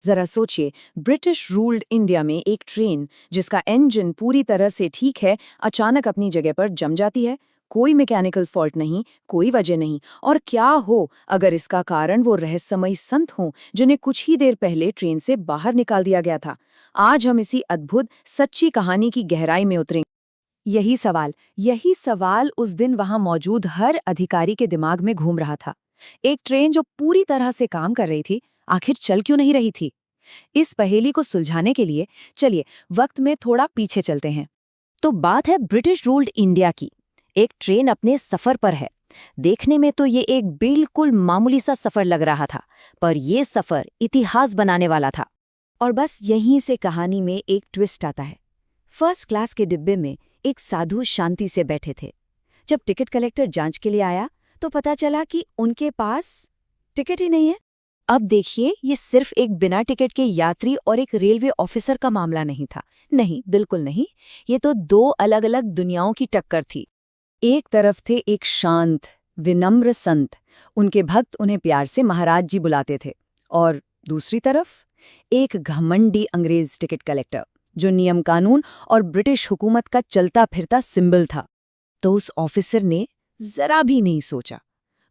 जरा सोचिए, British ruled India में एक ट्रेन जिसका इंजन पूरी तरह से ठीक है अचानक अपनी जगह पर जम जाती है। कोई मैकेनिकल फॉल्ट नहीं, कोई वजह नहीं। और क्या हो अगर इसका कारण वो रहस्यमयी संत हों जिन्हें कुछ ही देर पहले ट्रेन से बाहर निकाल दिया गया था। आज हम इसी अद्भुत सच्ची कहानी की गहराई में उतरेंगे। यही सवाल उस दिन वहां मौजूद हर अधिकारी के दिमाग में घूम रहा था। एक ट्रेन जो पूरी तरह से काम कर रही थी, आखिर चल क्यों नहीं रही थी? इस पहेली को सुलझाने के लिए चलिए वक्त में थोड़ा पीछे चलते हैं। तो बात है ब्रिटिश रूल्ड इंडिया की। एक ट्रेन अपने सफर पर है। देखने में तो ये एक बिल्कुल मामूली सा सफर लग रहा था, पर यह सफर इतिहास बनाने वाला था। और बस यहीं से कहानी में एक ट्विस्ट आता है। फर्स्ट क्लास के डिब्बे में एक साधु शांति से बैठे थे। जब टिकट कलेक्टर जांच के लिए आया तो पता चला कि उनके पास टिकट ही नहीं है। अब देखिए, ये सिर्फ एक बिना टिकट के यात्री और एक रेलवे ऑफिसर का मामला नहीं था। नहीं, बिल्कुल नहीं। ये तो दो अलग अलग दुनियाओं की टक्कर थी। एक तरफ थे एक शांत, विनम्र संत, उनके भक्त उन्हें प्यार से महाराज जी बुलाते थे। और दूसरी तरफ एक घमंडी अंग्रेज टिकट कलेक्टर, जो नियम कानून और ब्रिटिश हुकूमत का चलता फिरता सिंबल था। तो उस ऑफिसर ने जरा भी नहीं सोचा,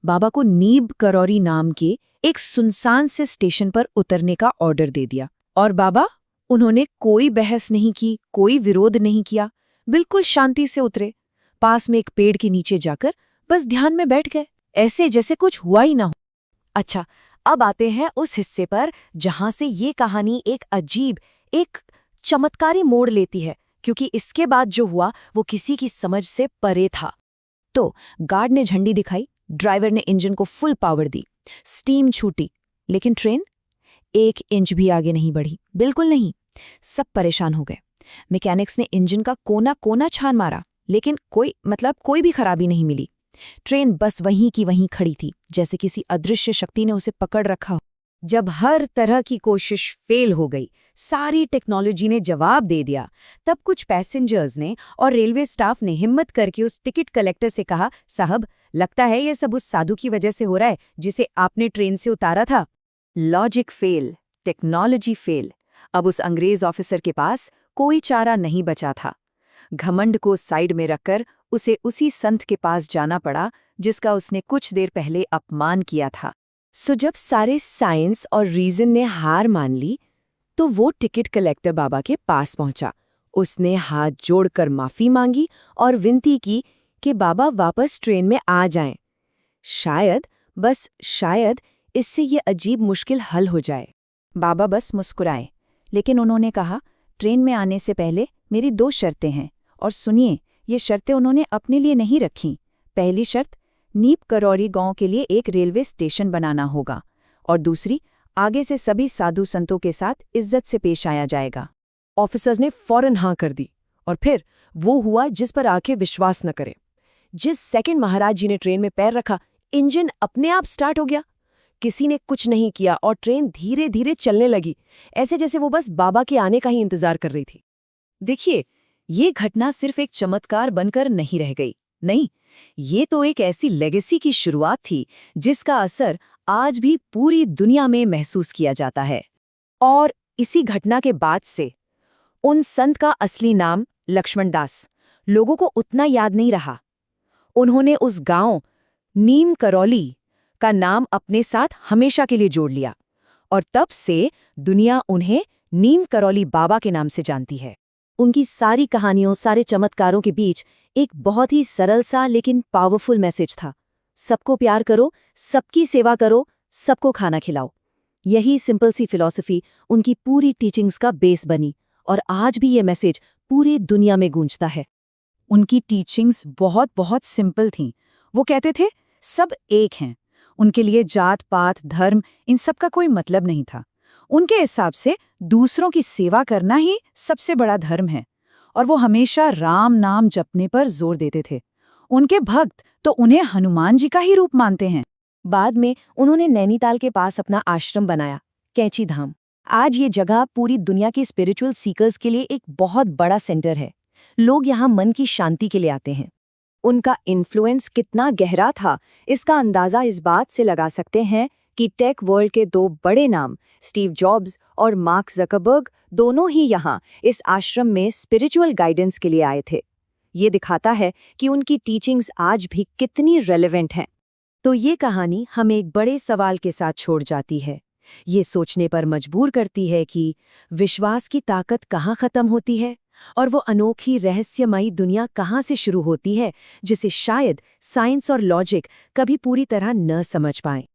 बाबा को नीब करौरी नाम के एक सुनसान से स्टेशन पर उतरने का ऑर्डर दे दिया। और बाबा, उन्होंने कोई बहस नहीं की, कोई विरोध नहीं किया, बिल्कुल शांति से उतरे। पास में एक पेड़ के नीचे जाकर बस ध्यान में बैठ गए, ऐसे जैसे कुछ हुआ ही ना हो। अच्छा, अब आते हैं उस हिस्से पर जहां से ये कहानी एक अजीब, एक चमत्कारी मोड़ लेती है, क्योंकि इसके बाद जो हुआ वो किसी की समझ से परे था। तो गार्ड ने झंडी दिखाई, ड्राइवर ने इंजन को फुल पावर दी, स्टीम छूटी, लेकिन ट्रेन 1 इंच भी आगे नहीं बढ़ी, बिल्कुल नहीं। सब परेशान हो गए। मैकेनिक्स ने इंजन का कोना कोना छान मारा, लेकिन कोई भी खराबी नहीं मिली। ट्रेन बस वहीं की वहीं खड़ी थी, जैसे किसी अदृश्य शक्ति ने उसे पकड़ रखा हो। जब हर तरह की कोशिश फेल हो गई, सारी टेक्नोलॉजी ने जवाब दे दिया, तब कुछ पैसेंजर्स ने और रेलवे स्टाफ ने हिम्मत करके उस टिकट कलेक्टर से कहा, साहब, लगता है ये सब उस साधु की वजह से हो रहा है जिसे आपने ट्रेन से उतारा था। Logic fail, technology fail. अब उस अंग्रेज ऑफिसर के पास कोई चारा नहीं बचा था। घमंड को साइड में रखकर उसे उसी संत के पास जाना पड़ा जिसका उसने कुछ देर पहले अपमान किया था। सो जब सारे साइंस और रीजन ने हार मान ली, तो वो टिकट कलेक्टर बाबा के पास पहुंचा। उसने हाथ जोड़कर माफी मांगी और विनती की कि बाबा वापस ट्रेन में आ जाएं। शायद, बस शायद, इससे ये अजीब मुश्किल हल हो जाए। बाबा बस मुस्कुराए, लेकिन उन्होंने कहा, ट्रेन में आने से पहले मेरी 2 शर्तें हैं। और सुनिए, ये शर्तें उन्होंने अपने लिए नहीं रखीं। पहली शर्त, नीप करौरी गांव के लिए एक रेलवे स्टेशन बनाना होगा। और दूसरी, आगे से सभी साधु संतों के साथ इज्जत से पेश आया जाएगा। ऑफिसर्स ने फौरन हाँ कर दी, और फिर वो हुआ जिस पर आंखें विश्वास न करें। जिस सेकंड महाराज जी ने ट्रेन में पैर रखा, इंजन अपने आप स्टार्ट हो गया। किसी ने कुछ नहीं किया और ट्रेन धीरे धीरे चलने लगी, ऐसे जैसे वो बस बाबा के आने का ही इंतजार कर रही थी। देखिए, ये घटना सिर्फ एक चमत्कार बनकर नहीं रह गई। नहीं, ये तो एक ऐसी लेगेसी की शुरुआत थी जिसका असर आज भी पूरी दुनिया में महसूस किया जाता है। और इसी घटना के बाद से उन संत का असली नाम लक्ष्मण दास लोगों को उतना याद नहीं रहा। उन्होंने उस गांव नीम करौली का नाम अपने साथ हमेशा के लिए जोड़ लिया, और तब से दुनिया उन्हें नीम करौली बाबा के नाम से जानती है। उनकी सारी कहानियों, सारे चमत्कारों के बीच एक बहुत ही सरल सा लेकिन पावरफुल मैसेज था। सबको प्यार करो, सबकी सेवा करो, सबको खाना खिलाओ। यही सिंपल सी फिलॉसफी उनकी पूरी टीचिंग्स का बेस बनी, और आज भी ये मैसेज पूरी दुनिया में गूंजता है। उनकी टीचिंग्स बहुत बहुत सिंपल थीं। वो कहते थे, सब एक हैं। उनके लिए जात पात धर्म इन सब का कोई मतलब नहीं था। उनके हिसाब से दूसरों की सेवा करना ही सबसे बड़ा धर्म है, और वो हमेशा राम नाम जपने पर जोर देते थे। उनके भक्त तो उन्हें हनुमान जी का ही रूप मानते हैं। बाद में उन्होंने नैनीताल के पास अपना आश्रम बनाया, कैंची धाम। आज ये जगह पूरी दुनिया के स्पिरिचुअल सीकर्स के लिए एक बहुत बड़ा सेंटर है। लोग यहाँ मन की शांति के लिए आते हैं। उनका इन्फ्लुएंस कितना गहरा था, इसका अंदाजा इस बात से लगा सकते हैं कि टेक वर्ल्ड के दो बड़े नाम स्टीव जॉब्स और मार्क ज़करबर्ग दोनों ही यहाँ इस आश्रम में स्पिरिचुअल गाइडेंस के लिए आए थे। ये दिखाता है कि उनकी टीचिंग्स आज भी कितनी रेलेवेंट हैं। तो ये कहानी हमें एक बड़े सवाल के साथ छोड़ जाती है। ये सोचने पर मजबूर करती है कि विश्वास की ताकत कहाँ खत्म होती है और वो अनोखी रहस्यमयी दुनिया कहाँ से शुरू होती है, जिसे शायद साइंस और लॉजिक कभी पूरी तरह न समझ पाए।